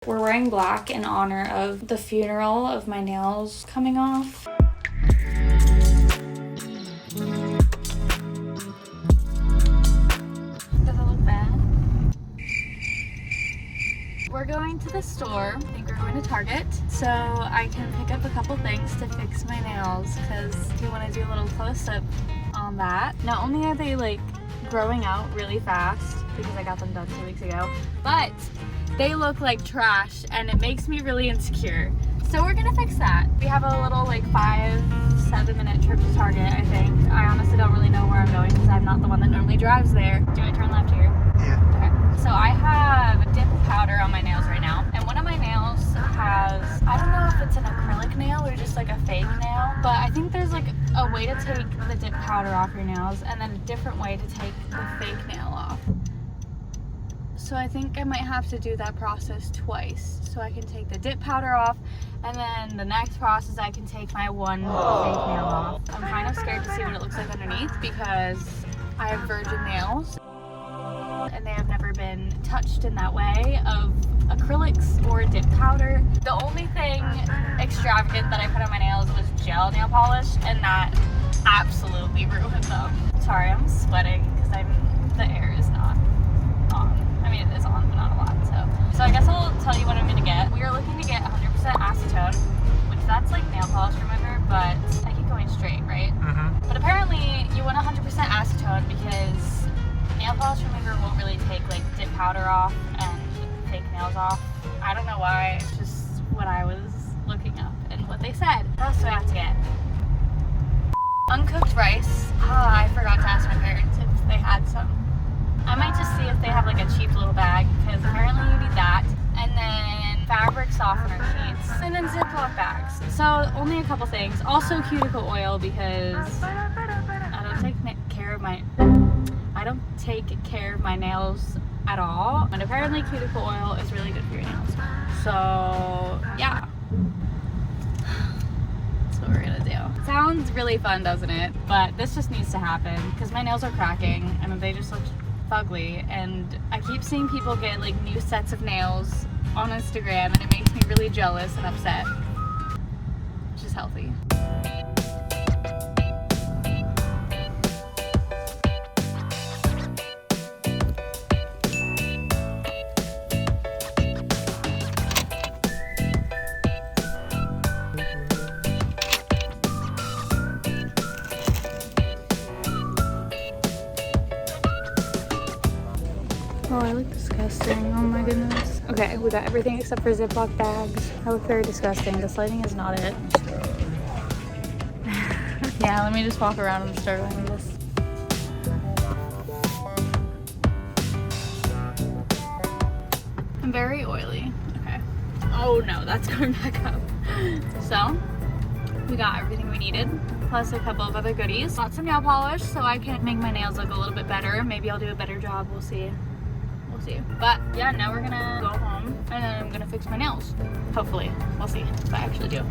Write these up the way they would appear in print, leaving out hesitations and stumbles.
We're wearing black in honor of the funeral of my nails coming off. Does it look bad? We're going to the store. I think we're going to Target so I can pick up a couple things to fix my nails because we want to do a little close-up on that. Not only are they like growing out really fast because I got them done 2 weeks ago, but they look like trash and it makes me really insecure. So we're gonna fix that. We have a little like 5-7 minute trip to Target, I think. I honestly don't really know where I'm going because I'm not the one that normally drives there. Do I turn left here? Yeah. Okay. So I have dip powder on my nails right now. And one of my nails has, I don't know if it's an acrylic nail or just like a fake nail, but I think there's like a way to take the dip powder off your nails and then a different way to take the fake nail off. So I think I might have to do that process twice. So I can take the dip powder off, and then the next process I can take my one fake nail off. I'm kind of scared to see what it looks like underneath because I have virgin nails and they have never been touched in that way of acrylics or dip powder. The only thing extravagant that I put on my nails was gel nail polish, and that absolutely ruined them. Sorry, I'm sweating because the air is not on. I mean, it is on, but not a lot. So I guess I'll tell you what I'm gonna get. We are looking to get 100% acetone, which that's like nail polish remover, but I keep going straight, right? Mm-hmm. But apparently you want 100% acetone because nail polish remover won't really take like dip powder off and fake nails off. I don't know why. It's just what I was looking up and what they said. What else do I have to get? Uncooked rice. I forgot to ask my parents if they had some. I might just see if they have like a cheap little bag because apparently you need that. And then fabric softener sheets. And then Ziploc bags. So only a couple things. Also cuticle oil because I don't take care of my nails at all. And apparently cuticle oil is really good for your nails. So yeah. That's what we're gonna do. Sounds really fun, doesn't it? But this just needs to happen because my nails are cracking and they just look ugly, and I keep seeing people get like new sets of nails on Instagram and it makes me really jealous and upset, which is healthy. Oh, I look disgusting. Oh my goodness. Okay, we got everything except for Ziploc bags. I look very disgusting. This lighting is not it. Yeah, let me just walk around and start like this. I'm very oily. Okay. Oh no, that's going back up. So, we got everything we needed, plus a couple of other goodies. Got some nail polish so I can make my nails look a little bit better. Maybe I'll do a better job. We'll see. But yeah, now we're gonna go home and then I'm gonna fix my nails. Hopefully. We'll see if I actually do.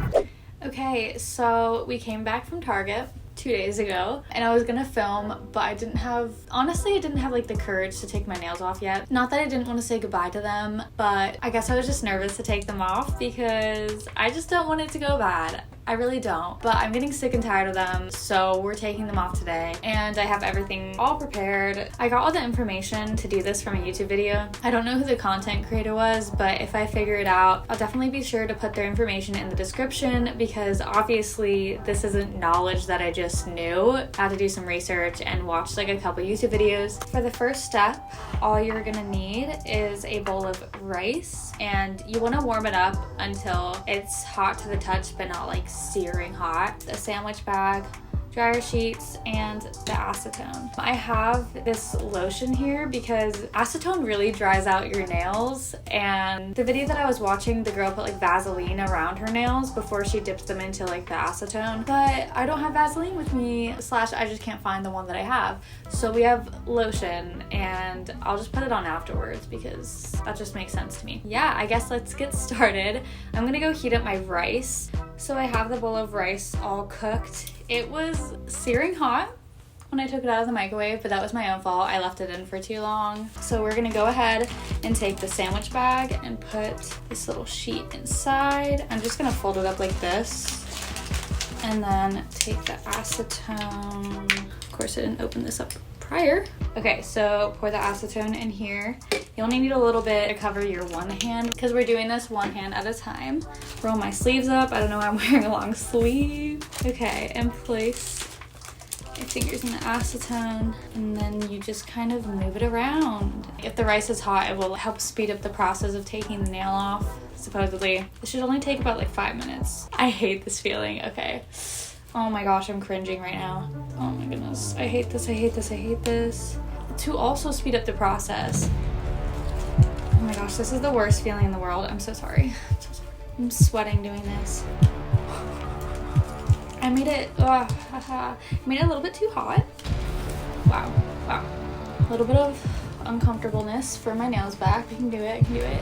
Okay, so we came back from Target 2 days ago and I was gonna film, but I didn't have like the courage to take my nails off yet. Not that I didn't want to say goodbye to them, but I guess I was just nervous to take them off because I just don't want it to go bad. I really don't, but I'm getting sick and tired of them, so we're taking them off today, and I have everything all prepared. I got all the information to do this from a YouTube video. I don't know who the content creator was, but if I figure it out, I'll definitely be sure to put their information in the description because obviously this isn't knowledge that I just knew. I had to do some research and watch like a couple YouTube videos. For the first step, all you're gonna need is a bowl of rice, and you wanna warm it up until it's hot to the touch, but not like searing hot. A sandwich bag, dryer sheets, and the acetone. I have this lotion here because acetone really dries out your nails, and the video that I was watching, the girl put like Vaseline around her nails before she dips them into like the acetone, but I don't have Vaseline with me, / I just can't find the one that I have. So we have lotion, and I'll just put it on afterwards because that just makes sense to me. Yeah, I guess let's get started. I'm gonna go heat up my rice. So I have the bowl of rice all cooked. It was searing hot, when I took it out of the microwave, but that was my own fault. I left it in for too long. So we're gonna go ahead and take the sandwich bag and put this little sheet inside. I'm just gonna fold it up like this and then take the acetone. Of course, I didn't open this up prior. Okay, so pour the acetone in here. You only need a little bit to cover your one hand because we're doing this one hand at a time. Roll my sleeves up. I don't know why I'm wearing a long sleeve. Okay, and place my fingers in the acetone, and then you just kind of move it around. If the rice is hot, it will help speed up the process of taking the nail off. Supposedly, it should only take about like 5 minutes. I hate this feeling. Okay. Oh my gosh, I'm cringing right now. Oh my goodness. I hate this, I hate this, I hate this. To also speed up the process. Oh my gosh, this is the worst feeling in the world. I'm so sorry. I'm sweating doing this. I made it, made it a little bit too hot. Wow. A little bit of uncomfortableness for my nails back. I can do it, I can do it.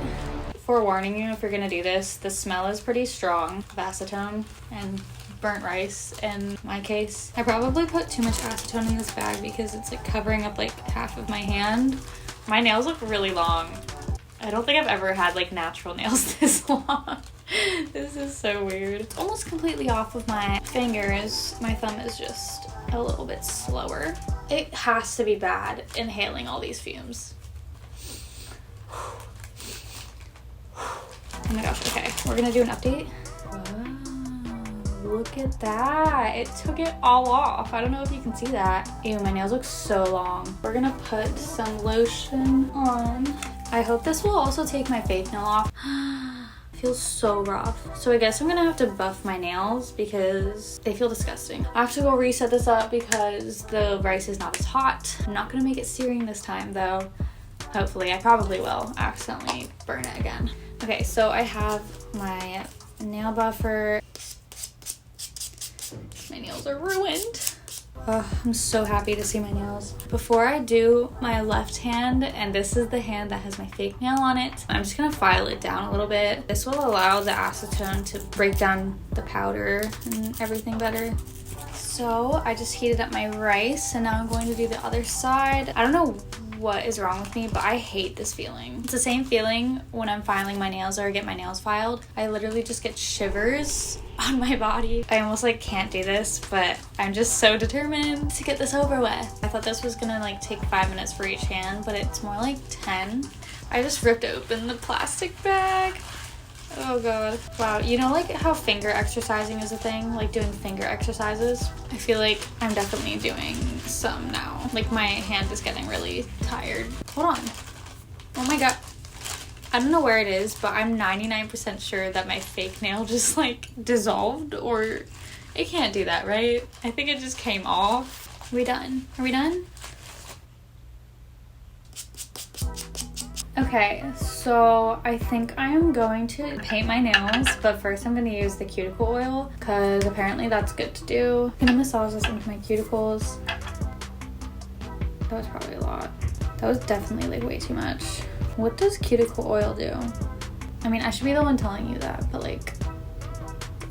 Forewarning you, if you're gonna do this, the smell is pretty strong of acetone and burnt rice in my case. I probably put too much acetone in this bag because it's like covering up like half of my hand. My nails look really long. I don't think I've ever had like natural nails this long. This is so weird. It's almost completely off of my fingers. My thumb is just a little bit slower. It has to be bad inhaling all these fumes. Oh my gosh, okay. We're gonna do an update. Wow, look at that. It took it all off. I don't know if you can see that. Ew, my nails look so long. We're gonna put some lotion on. I hope this will also take my fake nail off. Feels so rough. So I guess I'm gonna have to buff my nails because they feel disgusting. I have to go reset this up because the rice is not as hot. I'm not gonna make it searing this time though. Hopefully, I probably will accidentally burn it again. Okay, so I have my nail buffer. My nails are ruined. Oh, I'm so happy to see my nails. Before I do my left hand, and this is the hand that has my fake nail on it, I'm just gonna file it down a little bit. This will allow the acetone to break down the powder and everything better. So I just heated up my rice and now I'm going to do the other side. I don't know what is wrong with me, but I hate this feeling. It's the same feeling when I'm filing my nails or get my nails filed. I literally just get shivers on my body. I almost like can't do this, but I'm just so determined to get this over with. I thought this was gonna like take 5 minutes for each hand, but it's more like 10. I just ripped open the plastic bag. Oh god. Wow, you know like how finger exercising is a thing? Like doing finger exercises? I feel like I'm definitely doing some now. Like my hand is getting really tired. Hold on. Oh my god. I don't know where it is, but I'm 99% sure that my fake nail just like dissolved, or it can't do that, right? I think it just came off. Are we done? Are we done? Okay, so I think I'm going to paint my nails, but first I'm going to use the cuticle oil because apparently that's good to do. I'm going to massage this into my cuticles. That was probably a lot. That was definitely like way too much. What does cuticle oil do? I mean, I should be the one telling you that, but like,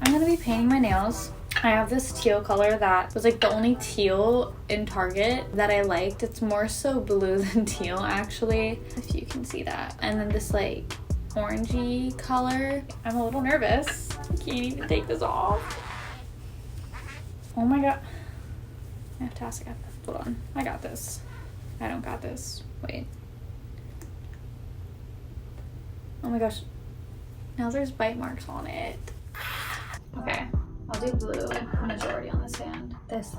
I'm going to be painting my nails. I have this teal color that was like the only teal in Target that I liked. It's more so blue than teal actually, if you can see that. And then this like orangey color. I'm a little nervous. I can't even take this off. Oh my god. I have to ask again. Hold on. I got this. I don't got this. Wait. Oh my gosh. Now there's bite marks on it. Okay. I'll do blue majority on this hand. This.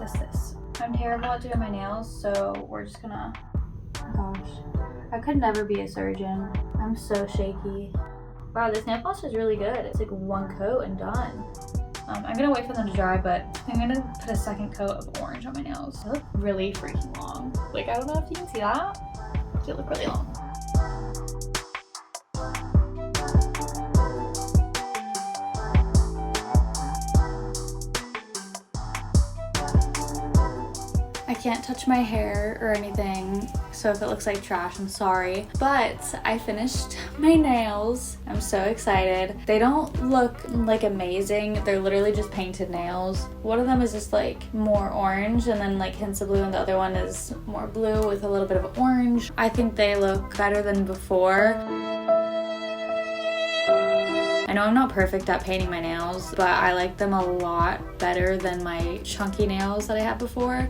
I'm terrible at doing my nails, so we're just gonna, oh gosh. I could never be a surgeon. I'm so shaky. Wow, this nail polish is really good. It's like one coat and done. I'm gonna wait for them to dry, but I'm gonna put a second coat of orange on my nails. They look really freaking long. Like, I don't know if you can see that. They look really long. I can't touch my hair or anything, so if it looks like trash, I'm sorry. But I finished my nails. I'm so excited. They don't look like amazing. They're literally just painted nails. One of them is just like more orange and then like hints of blue, and the other one is more blue with a little bit of orange. I think they look better than before. I know I'm not perfect at painting my nails, but I like them a lot better than my chunky nails that I had before.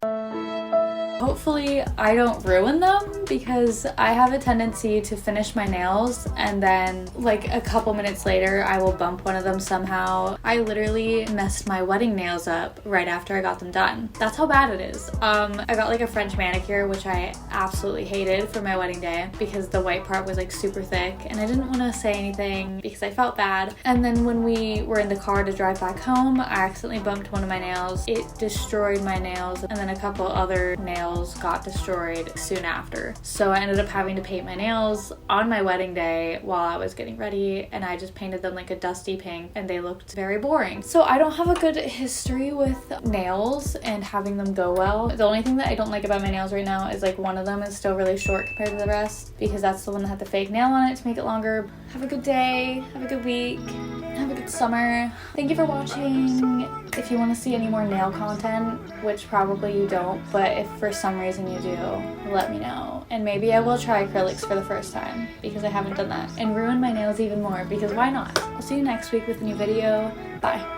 Hopefully I don't ruin them, because I have a tendency to finish my nails and then like a couple minutes later I will bump one of them somehow. I literally messed my wedding nails up right after I got them done. That's how bad it is. I got like a French manicure, which I absolutely hated for my wedding day because the white part was like super thick and I didn't want to say anything because I felt bad. And then when we were in the car to drive back home, I accidentally bumped one of my nails. It destroyed my nails, and then a couple other nails got destroyed soon after. So I ended up having to paint my nails on my wedding day while I was getting ready, and I just painted them like a dusty pink and they looked very boring. So I don't have a good history with nails and having them go well. The only thing that I don't like about my nails right now is like one of them is still really short compared to the rest, because that's the one that had the fake nail on it to make it longer. Have a good day, have a good week, have a good summer. Thank you for watching. If you want to see any more nail content, which probably you don't, but if for some reason you do, let me know. And maybe I will try acrylics for the first time, because I haven't done that, and ruin my nails even more, because why not? I'll see you next week with a new video. Bye.